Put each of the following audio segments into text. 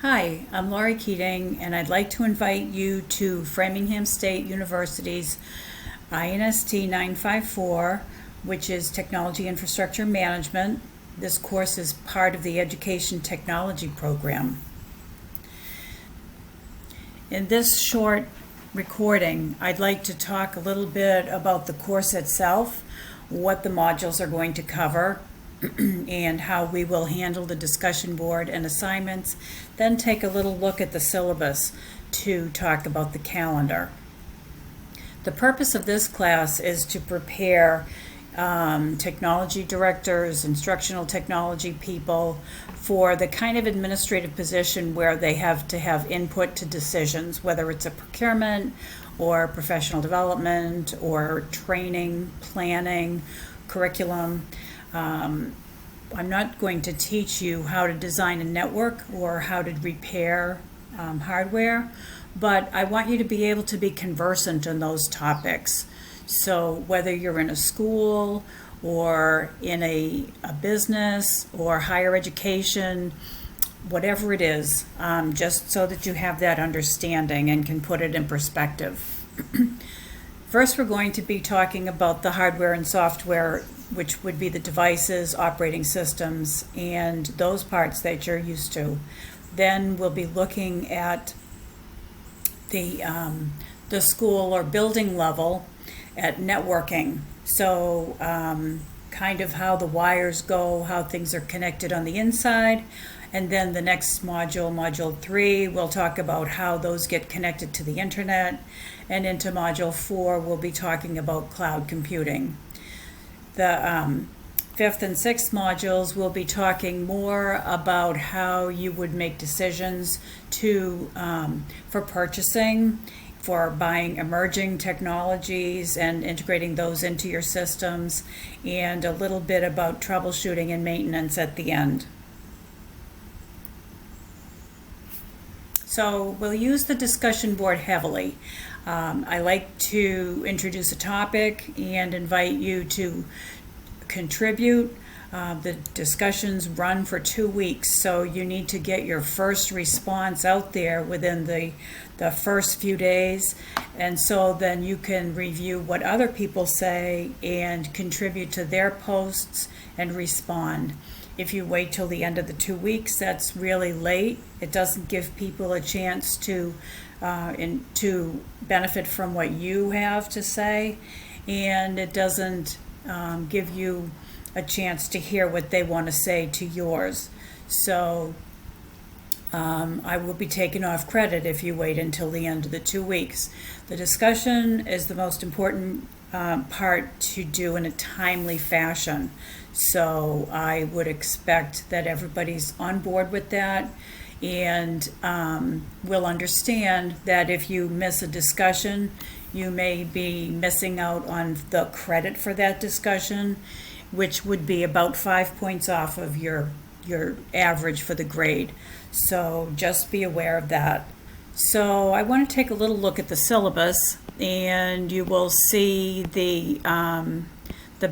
Hi, I'm Laurie Keating, and I'd like to invite you to Framingham State University's INST954, which is Technology Infrastructure Management. This course is part of the Education Technology program. In this short recording, I'd like to talk a little bit about the course itself, what the modules are going to cover, and how we will handle the discussion board and assignments, then take a little look at the syllabus to talk about the calendar. The purpose of this class is to prepare technology directors, instructional technology people for the kind of administrative position where they have to have input to decisions, whether it's a procurement or professional development or training, planning, curriculum. I'm not going to teach you how to design a network or how to repair hardware, but I want you to be able to be conversant in those topics. So whether you're in a school or in a business or higher education, whatever it is, just so that you have that understanding and can put it in perspective. First, we're going to be talking about the hardware and software, which would be the devices, operating systems, and those parts that you're used to. Then we'll be looking at the school or building level at networking. So kind of how the wires go, how things are connected on the inside. And then the next module, Module 3, we'll talk about how those get connected to the internet. And into Module 4, we'll be talking about cloud computing. The fifth and sixth modules, we'll be talking more about how you would make decisions for purchasing, for buying emerging technologies and integrating those into your systems, and a little bit about troubleshooting and maintenance at the end. So we'll use the discussion board heavily. I like to introduce a topic and invite you to contribute. The discussions run for 2 weeks, so you need to get your first response out there within the first few days, and so then you can review what other people say and contribute to their posts and respond. If you wait till the end of the 2 weeks, that's really late. It doesn't give people a chance to benefit from what you have to say, and it doesn't give you a chance to hear what they want to say to yours. So I will be taking off credit if you wait until the end of the 2 weeks. The discussion is the most important part to do in a timely fashion. So I would expect that everybody's on board with that, and will understand that if you miss a discussion, you may be missing out on the credit for that discussion, which would be about 5 points off of your average for the grade. So just be aware of that. So I want to take a little look at the syllabus, and you will see the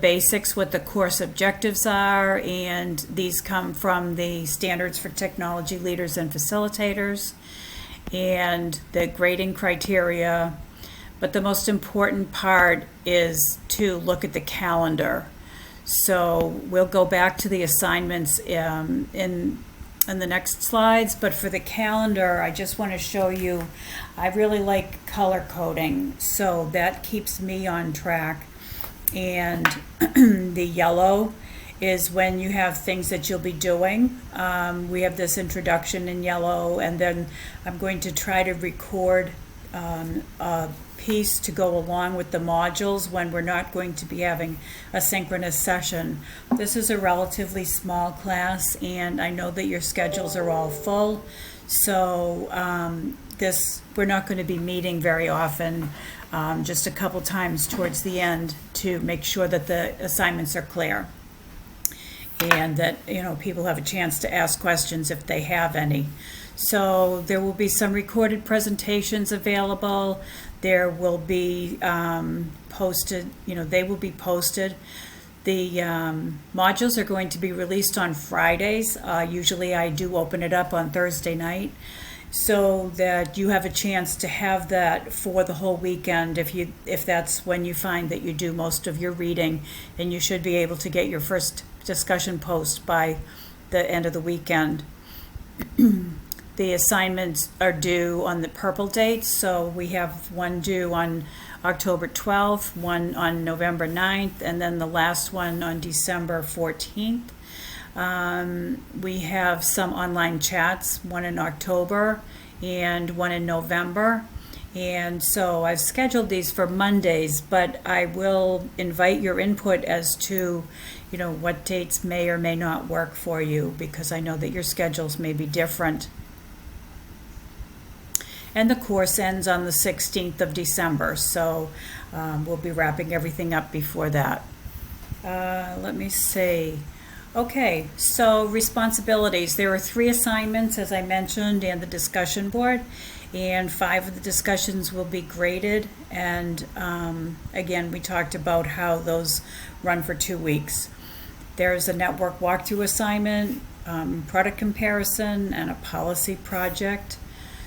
basics, what the course objectives are, and these come from the Standards for Technology Leaders and Facilitators, and the grading criteria. But the most important part is to look at the calendar. So we'll go back to the assignments in the next slides, but for the calendar, I just want to show you, I really like color coding, so that keeps me on track. And the yellow is when you have things that you'll be doing. We have this introduction in yellow, and then I'm going to try to record a piece to go along with the modules when we're not going to be having a synchronous session. This is a relatively small class, and I know that your schedules are all full, so we're not going to be meeting very often, just a couple times towards the end to make sure that the assignments are clear and that people have a chance to ask questions if they have any. So there will be some recorded presentations available. There will be posted, they will be posted. The modules are going to be released on Fridays. Usually I do open it up on Thursday night so that you have a chance to have that for the whole weekend if that's when you find that you do most of your reading, and you should be able to get your first discussion post by the end of the weekend. The assignments are due on the purple dates, so we have one due on October 12th, one on November 9th, and then the last one on December 14th. We have some online chats, one in October and one in November. And so I've scheduled these for Mondays, but I will invite your input as to, what dates may or may not work for you, because I know that your schedules may be different. And the course ends on the 16th of December, so we'll be wrapping everything up before that. Let me see. Okay, so responsibilities. There are 3 assignments, as I mentioned, and the discussion board, and 5 of the discussions will be graded. And again, we talked about how those run for 2 weeks. There's a network walkthrough assignment, product comparison, and a policy project.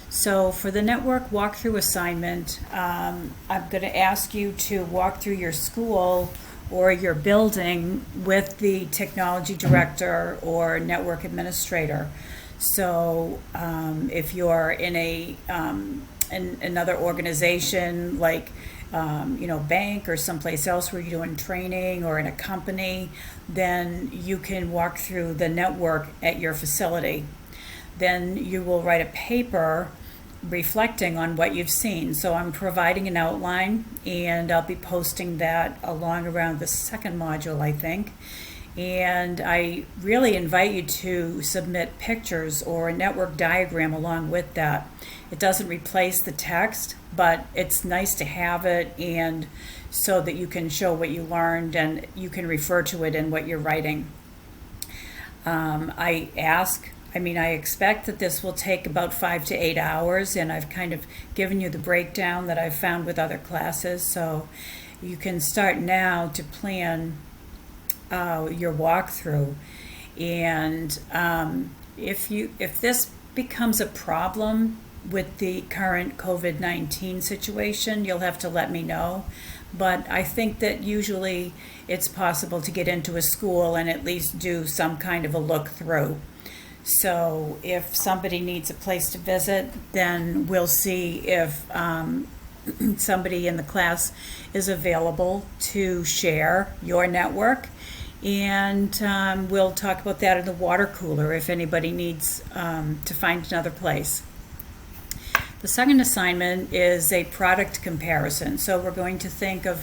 So for the network walkthrough assignment, I'm going to ask you to walk through your school or your building with the technology director or network administrator. So if you're in in another organization like bank or someplace else where you're doing training, or in a company, then you can walk through the network at your facility. Then you will write a paper reflecting on what you've seen. So I'm providing an outline, and I'll be posting that along around the second module, I think. And I really invite you to submit pictures or a network diagram along with that. It doesn't replace the text, but it's nice to have it, and so that you can show what you learned and you can refer to it in what you're writing. I expect that this will take about 5 to 8 hours, and I've kind of given you the breakdown that I've found with other classes, so you can start now to plan your walkthrough. And if this becomes a problem with the current COVID-19 situation, you'll have to let me know. But I think that usually it's possible to get into a school and at least do some kind of a look through. So if somebody needs a place to visit, then we'll see if somebody in the class is available to share your network. And we'll talk about that in the water cooler if anybody needs to find another place. The second assignment is a product comparison. So we're going to think of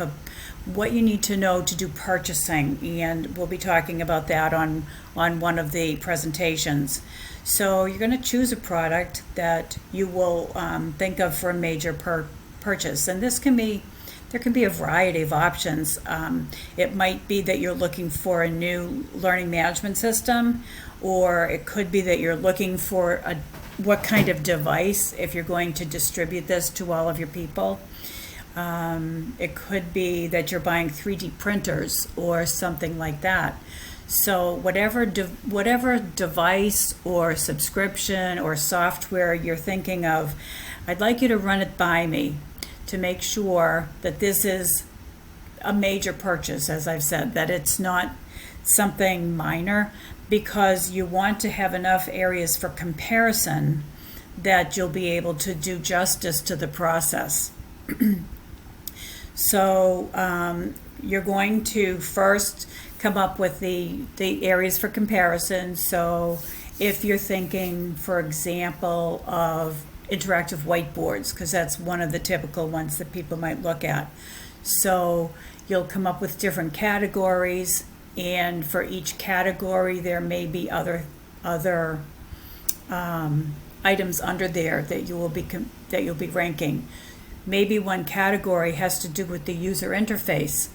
what you need to know to do purchasing, and we'll be talking about that on one of the presentations. So you're going to choose a product that you will think of for a major purchase, and there can be a variety of options. It might be that you're looking for a new learning management system, or it could be that you're looking for what kind of device, if you're going to distribute this to all of your people. It could be that you're buying 3D printers or something like that. So whatever device or subscription or software you're thinking of, I'd like you to run it by me to make sure that this is a major purchase, as I've said, that it's not something minor, because you want to have enough areas for comparison that you'll be able to do justice to the process. So you're going to first come up with the areas for comparison. So if you're thinking, for example, of interactive whiteboards, because that's one of the typical ones that people might look at. So you'll come up with different categories, and for each category there may be other items under there that you'll be ranking. Maybe one category has to do with the user interface,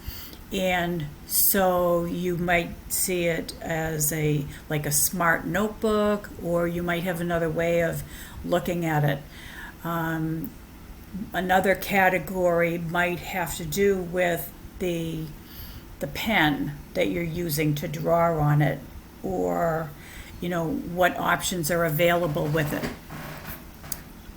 and so you might see it as like a smart notebook, or you might have another way of looking at it. Another category might have to do with the the pen that you're using to draw on it, or what options are available with it.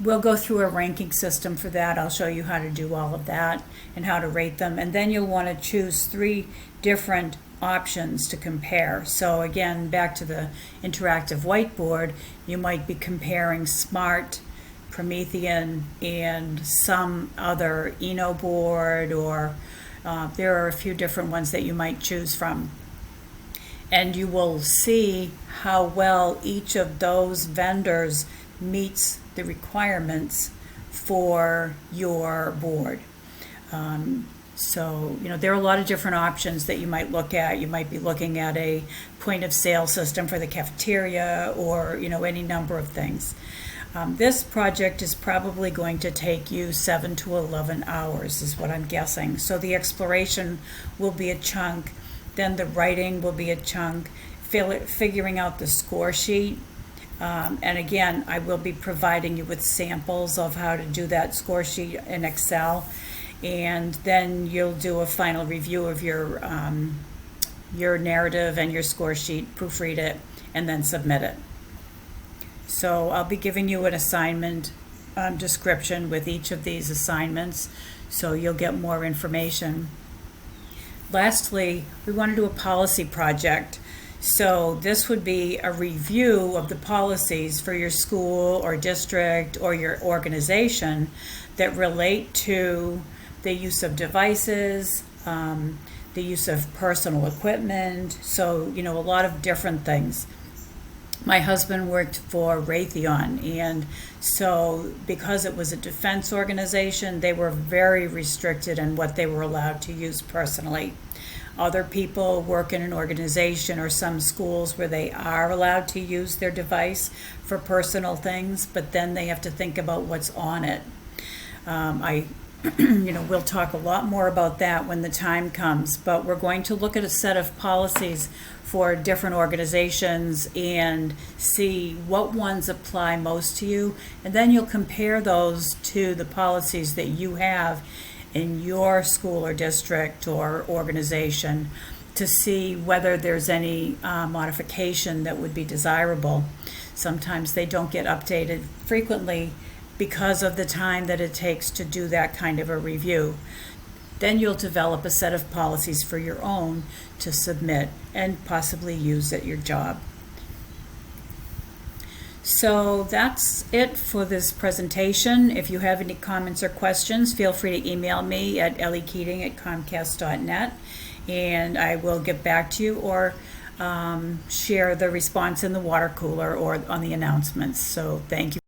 We'll go through a ranking system for that. I'll show you how to do all of that and how to rate them. And then you'll want to choose 3 different options to compare. So again, back to the interactive whiteboard, you might be comparing Smart, Promethean, and some other Eno board, or there are a few different ones that you might choose from. And you will see how well each of those vendors meets the requirements for your board. So, there are a lot of different options that you might look at. You might be looking at a point of sale system for the cafeteria, or, any number of things. This project is probably going to take you 7 to 11 hours, is what I'm guessing. So the exploration will be a chunk, then the writing will be a chunk, figuring out the score sheet. And again, I will be providing you with samples of how to do that score sheet in Excel. And then you'll do a final review of your narrative and your score sheet, proofread it, and then submit it. So I'll be giving you an assignment description with each of these assignments, so you'll get more information. Lastly, we want to do a policy project. So this would be a review of the policies for your school or district or your organization that relate to the use of devices, the use of personal equipment, so a lot of different things. My husband worked for Raytheon, and so because it was a defense organization, they were very restricted in what they were allowed to use personally. Other people work in an organization or some schools where they are allowed to use their device for personal things, but then they have to think about what's on it. We'll talk a lot more about that when the time comes, but we're going to look at a set of policies for different organizations and see what ones apply most to you, and then you'll compare those to the policies that you have in your school or district or organization to see whether there's any modification that would be desirable. Sometimes they don't get updated frequently because of the time that it takes to do that kind of a review. Then you'll develop a set of policies for your own to submit and possibly use at your job. So that's it for this presentation. If you have any comments or questions, feel free to email me at elliekeating@comcast.net, and I will get back to you or share the response in the water cooler or on the announcements. So thank you.